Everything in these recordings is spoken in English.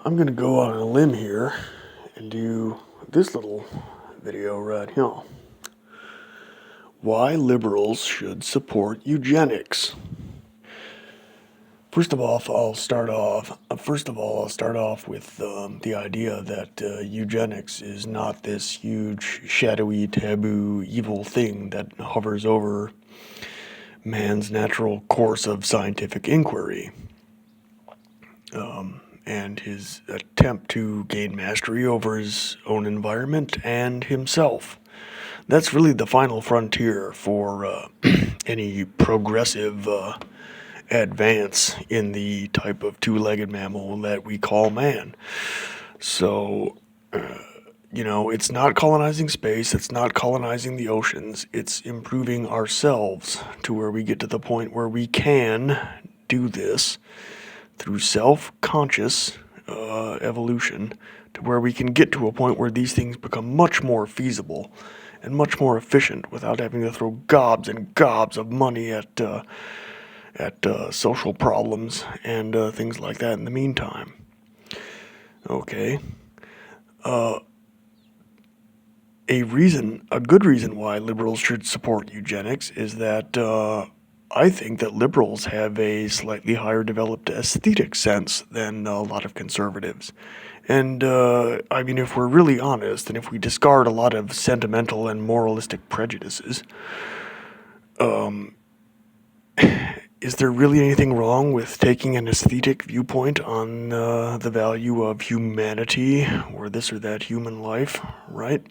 I'm going to go out on a limb here and do this little video right here. Why liberals should support eugenics. First of all, I'll start off with the idea that eugenics is not this huge, shadowy, taboo, evil thing that hovers over man's natural course of scientific inquiry. And his attempt to gain mastery over his own environment and himself. That's really the final frontier for any progressive advance in the type of two-legged mammal that we call man. So, it's not colonizing space, it's not colonizing the oceans, it's improving ourselves to where we get to the point where we can do this through self-conscious evolution, to where we can get to a point where these things become much more feasible and much more efficient without having to throw gobs and gobs of money at social problems and things like that in the meantime. Okay. A good reason why liberals should support eugenics is that I think that liberals have a slightly higher developed aesthetic sense than a lot of conservatives. And, if we're really honest, and if we discard a lot of sentimental and moralistic prejudices, is there really anything wrong with taking an aesthetic viewpoint on the value of humanity or this or that human life, right?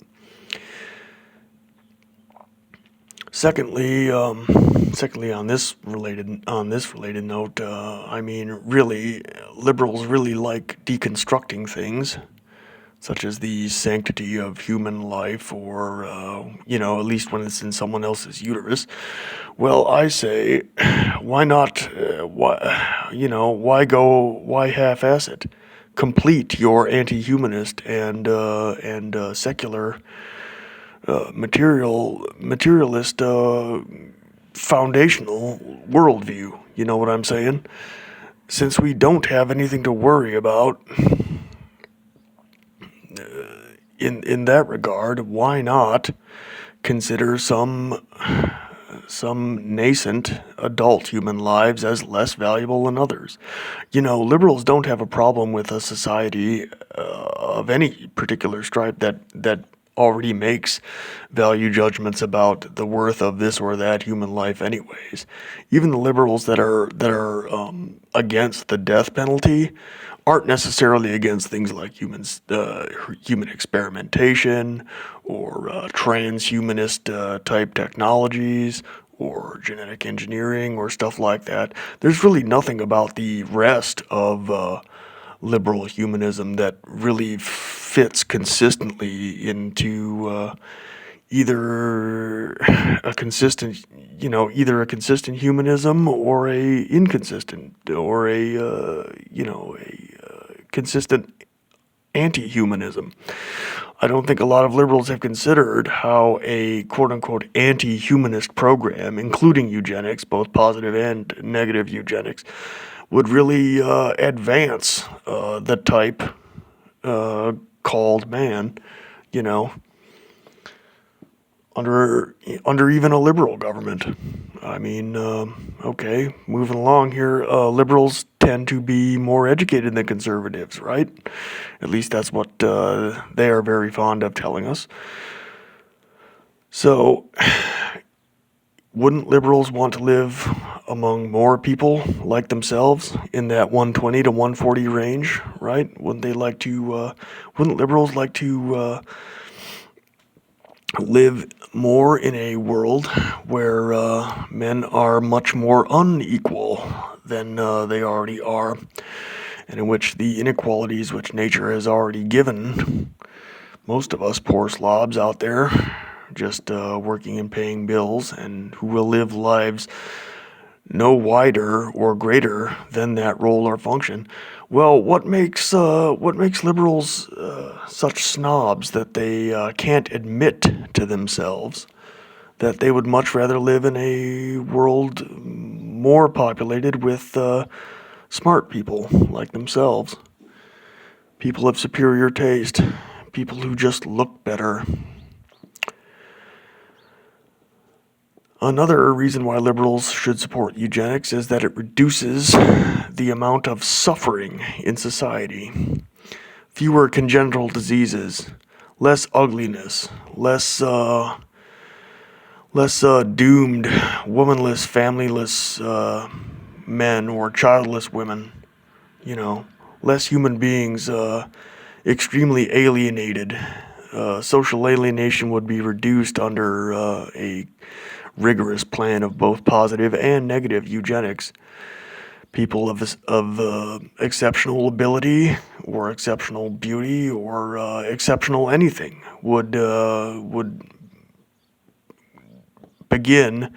Secondly, on this related note, really, liberals really like deconstructing things, such as the sanctity of human life, or at least when it's in someone else's uterus. Well, I say, why not? Why half-ass it? Complete your anti-humanist and secular. Materialist foundational worldview. You know what I'm saying? Since we don't have anything to worry about in that regard, why not consider some nascent adult human lives as less valuable than others? Liberals don't have a problem with a society of any particular stripe that already makes value judgments about the worth of this or that human life anyways. Even the liberals that are against the death penalty aren't necessarily against things like human experimentation or transhumanist type technologies or genetic engineering or stuff like that. There's really nothing about the rest of liberal humanism that really fits consistently into either a consistent humanism or a inconsistent or a consistent anti-humanism. I don't think a lot of liberals have considered how a quote-unquote anti-humanist program, including eugenics, both positive and negative eugenics, would really advance the type called man, under even a liberal government. Okay, moving along here, liberals tend to be more educated than conservatives, right? At least that's what they are very fond of telling us. So, wouldn't liberals want to live among more people like themselves in that 120 to 140 range, right? Wouldn't liberals like to live more in a world where men are much more unequal than they already are, and in which the inequalities which nature has already given most of us poor slobs out there just working and paying bills, and who will live lives no wider or greater than that role or function? Well, what makes liberals such snobs that they can't admit to themselves that they would much rather live in a world more populated with smart people like themselves? people of superior taste, people who just look better. Another reason why liberals should support eugenics is that it reduces the amount of suffering in society. Fewer congenital diseases, less ugliness, less doomed, womanless, familyless men or childless women, less human beings extremely alienated. Social alienation would be reduced under a rigorous plan of both positive and negative eugenics. People of exceptional ability or exceptional beauty or exceptional anything would begin,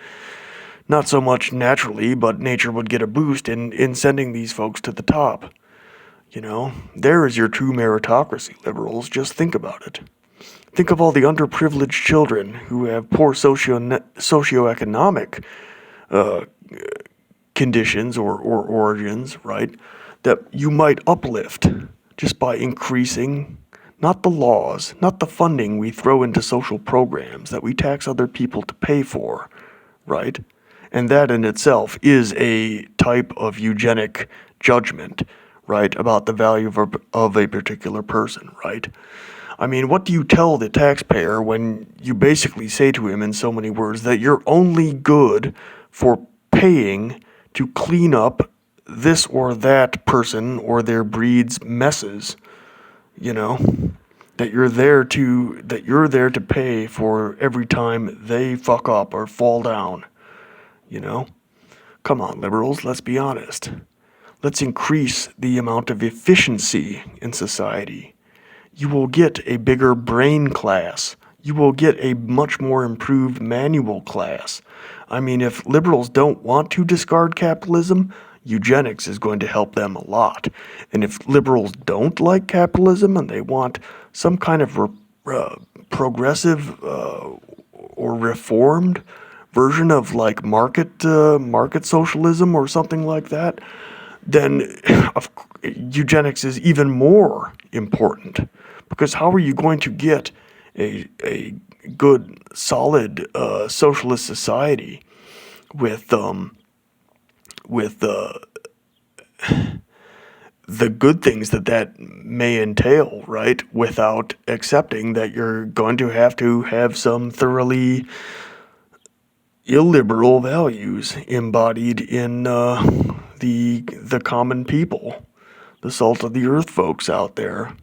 not so much naturally, but nature would get a boost in sending these folks to the top. There is your true meritocracy, liberals. Just think about it. Think of all the underprivileged children who have poor socioeconomic conditions or origins, right? That you might uplift just by increasing not the laws, not the funding we throw into social programs that we tax other people to pay for, right? And that in itself is a type of eugenic judgment, right, about the value of a particular person, right? I mean, what do you tell the taxpayer when you basically say to him in so many words that you're only good for paying to clean up this or that person or their breed's messes, that you're there to pay for every time they fuck up or fall down, Come on, liberals, let's be honest. Let's increase the amount of efficiency in society. You will get a bigger brain class. You will get a much more improved manual class. I mean, if liberals don't want to discard capitalism, eugenics is going to help them a lot. And if liberals don't like capitalism and they want some kind of progressive or reformed version of like market socialism or something like that, then eugenics is even more important. Because how are you going to get a good, solid socialist society with the good things that may entail, right? Without accepting that you're going to have some thoroughly illiberal values embodied in the common people, the salt of the earth folks out there.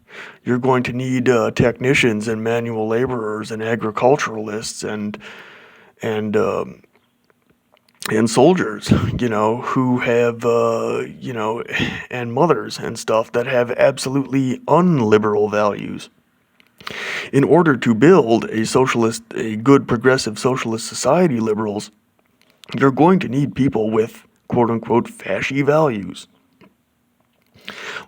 You're going to need technicians and manual laborers and agriculturalists and soldiers, who have, and mothers and stuff that have absolutely unliberal values. In order to build a good progressive socialist society, liberals, you're going to need people with quote-unquote fasci values,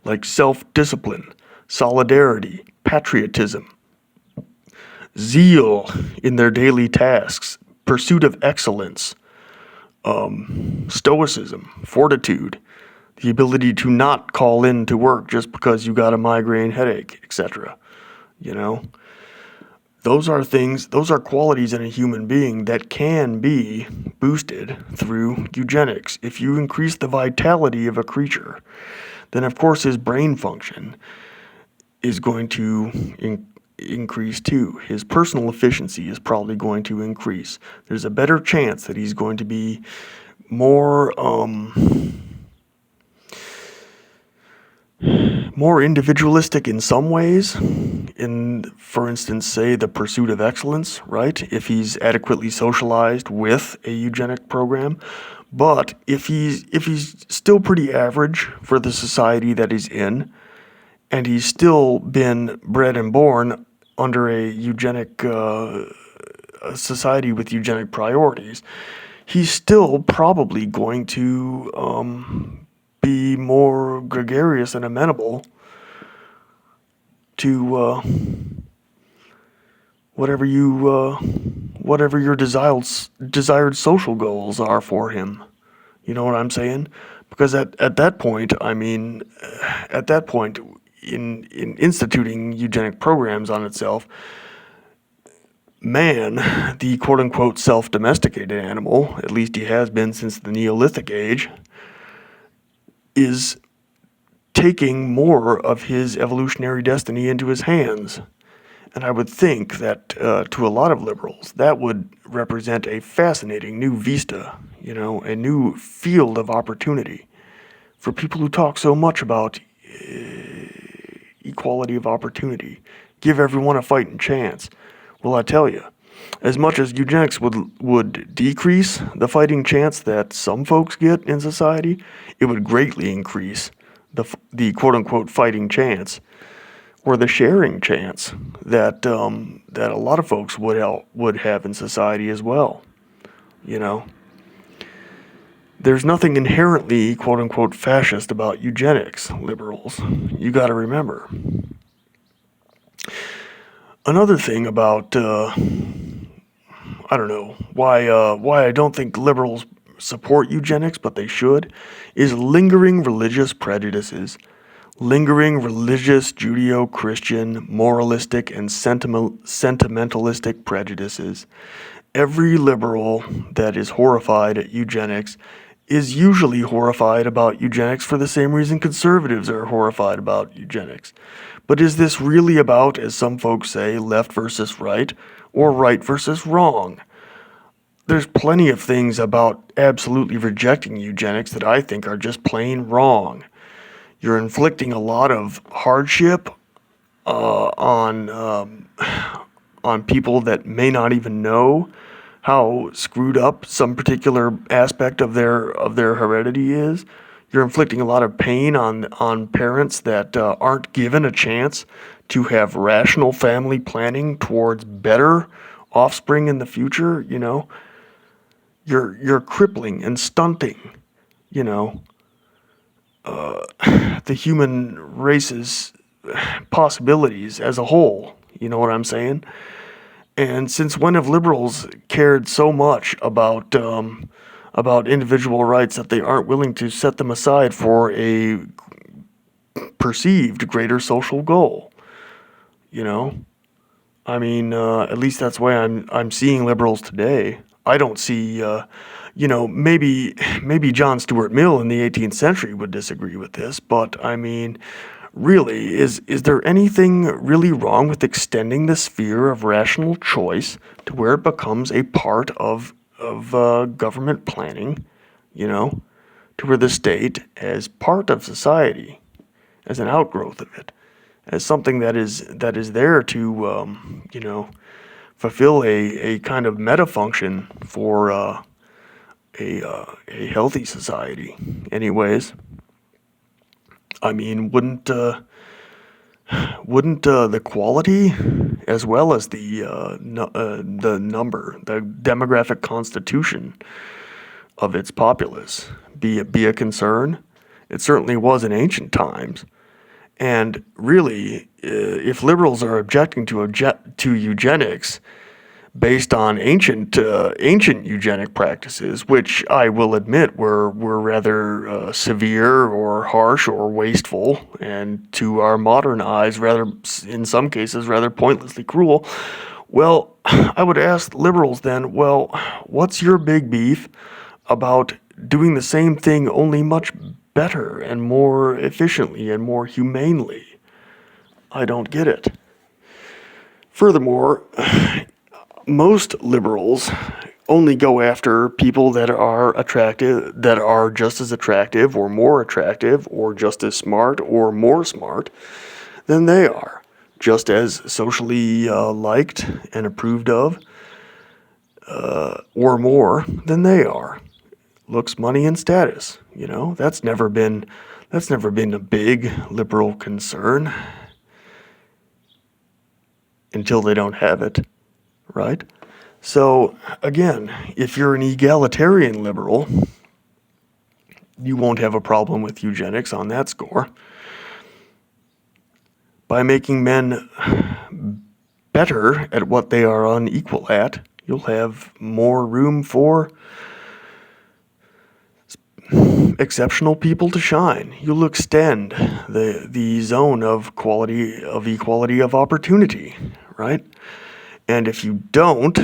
like self-discipline, solidarity, patriotism, zeal in their daily tasks, pursuit of excellence, stoicism, fortitude, the ability to not call in to work just because you got a migraine headache, etc. Those are qualities in a human being that can be boosted through eugenics. If you increase the vitality of a creature, then of course his brain function is going to increase too. His personal efficiency is probably going to increase. There's a better chance that he's going to be more individualistic in some ways, for instance, say the pursuit of excellence, right? If he's adequately socialized with a eugenic program. But if he's still pretty average for the society that he's in, and he's still been bred and born under a eugenic society with eugenic priorities, he's still probably going to be more gregarious and amenable to whatever your desired social goals are for him. You know what I'm saying? Because at that point, in instituting eugenic programs on itself, man, the quote-unquote self-domesticated animal, at least he has been since the Neolithic age, is taking more of his evolutionary destiny into his hands. And I would think that to a lot of liberals, that would represent a fascinating new vista, a new field of opportunity for people who talk so much about equality of opportunity. Give everyone a fighting chance. Well, I tell you, as much as eugenics would decrease the fighting chance that some folks get in society, it would greatly increase the quote-unquote fighting chance, or the sharing chance that that a lot of folks would have in society as well. There's nothing inherently quote-unquote fascist about eugenics, liberals. You got to remember. Another thing about I don't know why I don't think liberals support eugenics, but they should, is lingering religious prejudices. Lingering religious, Judeo-Christian, moralistic, and sentimentalistic prejudices. Every liberal that is horrified at eugenics is usually horrified about eugenics for the same reason conservatives are horrified about eugenics. But is this really about, as some folks say, left versus right, or right versus wrong? There's plenty of things about absolutely rejecting eugenics that I think are just plain wrong. You're inflicting a lot of hardship on people that may not even know how screwed up some particular aspect of their heredity is. You're inflicting a lot of pain on parents that aren't given a chance to have rational family planning towards better offspring in the future. You're crippling and stunting. The human race's possibilities as a whole. You know what I'm saying? And since when have liberals cared so much about individual rights that they aren't willing to set them aside for a perceived greater social goal? I mean, at least that's the way I'm seeing liberals today. I don't see, maybe John Stuart Mill in the 18th century would disagree with this, but I mean, really, is there anything really wrong with extending the sphere of rational choice to where it becomes a part of government planning, to where the state, as part of society, as an outgrowth of it, as something that is there to, fulfill a kind of meta function for a healthy society. Anyways, I mean, wouldn't the quality as well as the number, the demographic constitution of its populace be a concern? It certainly was in ancient times. And really, if liberals are objecting to eugenics based on ancient eugenic practices, which I will admit were rather severe or harsh or wasteful, and to our modern eyes, rather in some cases rather pointlessly cruel, well, I would ask liberals then, well, what's your big beef about doing the same thing only much better and more efficiently and more humanely? I don't get it. Furthermore, most liberals only go after people that are attractive, that are just as attractive or more attractive or just as smart or more smart than they are, just as socially liked and approved of or more than they are. Looks, money, and status. That's never been a big liberal concern until they don't have it, right? So again, if you're an egalitarian liberal, you won't have a problem with eugenics on that score. By making men better at what they are unequal at, you'll have more room for exceptional people to shine. You'll extend the zone of equality of opportunity, right? And if you don't,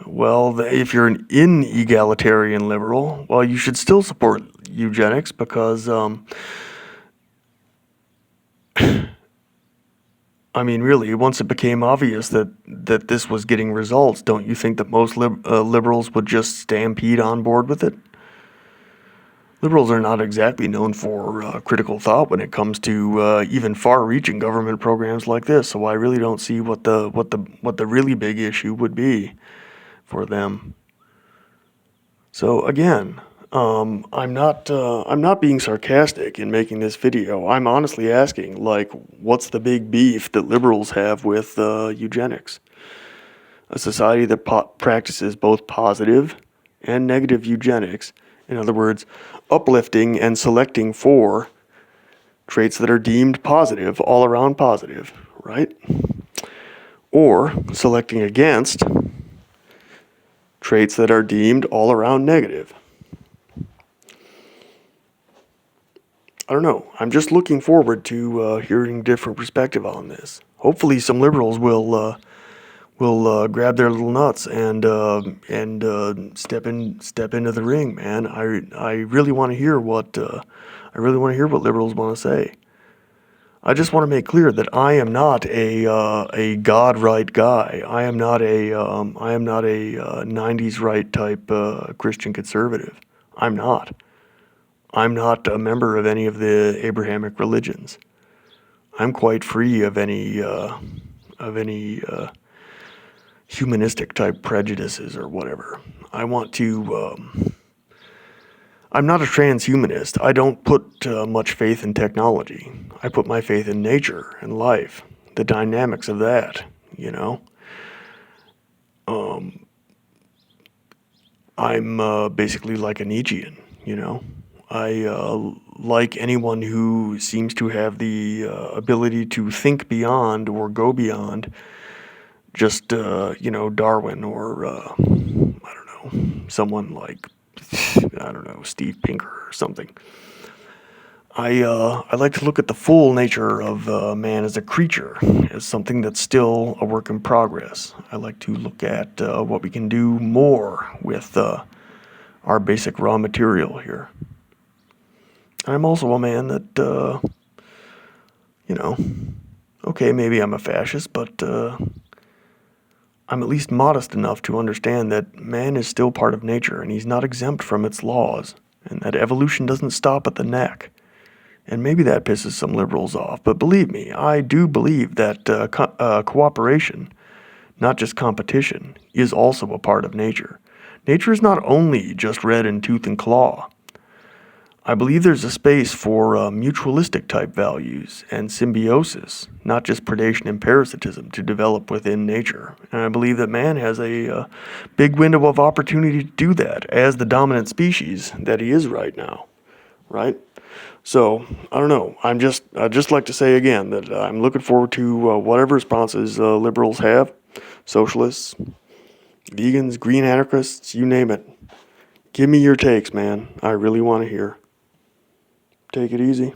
well, if you're an inegalitarian liberal, well, you should still support eugenics because, I mean, really, once it became obvious that this was getting results, don't you think that most liberals would just stampede on board with it? Liberals are not exactly known for critical thought when it comes to even far-reaching government programs like this. So I really don't see what the really big issue would be for them. So again, I'm not being sarcastic in making this video. I'm honestly asking, like, what's the big beef that liberals have with eugenics? A society that practices both positive and negative eugenics. In other words, uplifting and selecting for traits that are deemed positive, all around positive, right? Or selecting against traits that are deemed all around negative. I don't know. I'm just looking forward to hearing different perspective on this. Hopefully, some liberals will grab their little nuts and step into the ring, man. I really want to hear what liberals want to say. I just want to make clear that I am not a God right guy. I am not a 90s right type Christian conservative. I'm not. I'm not a member of any of the Abrahamic religions. I'm quite free of any humanistic type prejudices or whatever. I want to. I'm not a transhumanist. I don't put much faith in technology. I put my faith in nature and life, the dynamics of that. You know. I'm basically like a Nietzschean. You know. I like anyone who seems to have the ability to think beyond or go beyond just Darwin or I don't know, someone like I don't know, Steve Pinker or something. I like to look at the full nature of man as a creature, as something that's still a work in progress. I like to look at what we can do more with our basic raw material here. I'm also a man that, okay, maybe I'm a fascist, but I'm at least modest enough to understand that man is still part of nature and he's not exempt from its laws, and that evolution doesn't stop at the neck. And maybe that pisses some liberals off, but believe me, I do believe that cooperation, not just competition, is also a part of nature. Nature is not only just red in tooth and claw. I believe there's a space for mutualistic type values and symbiosis, not just predation and parasitism, to develop within nature. And I believe that man has a big window of opportunity to do that as the dominant species that he is right now, right? So, I don't know. I'd just like to say again that I'm looking forward to whatever responses liberals have, socialists, vegans, green anarchists, you name it. Give me your takes, man. I really want to hear. Take it easy.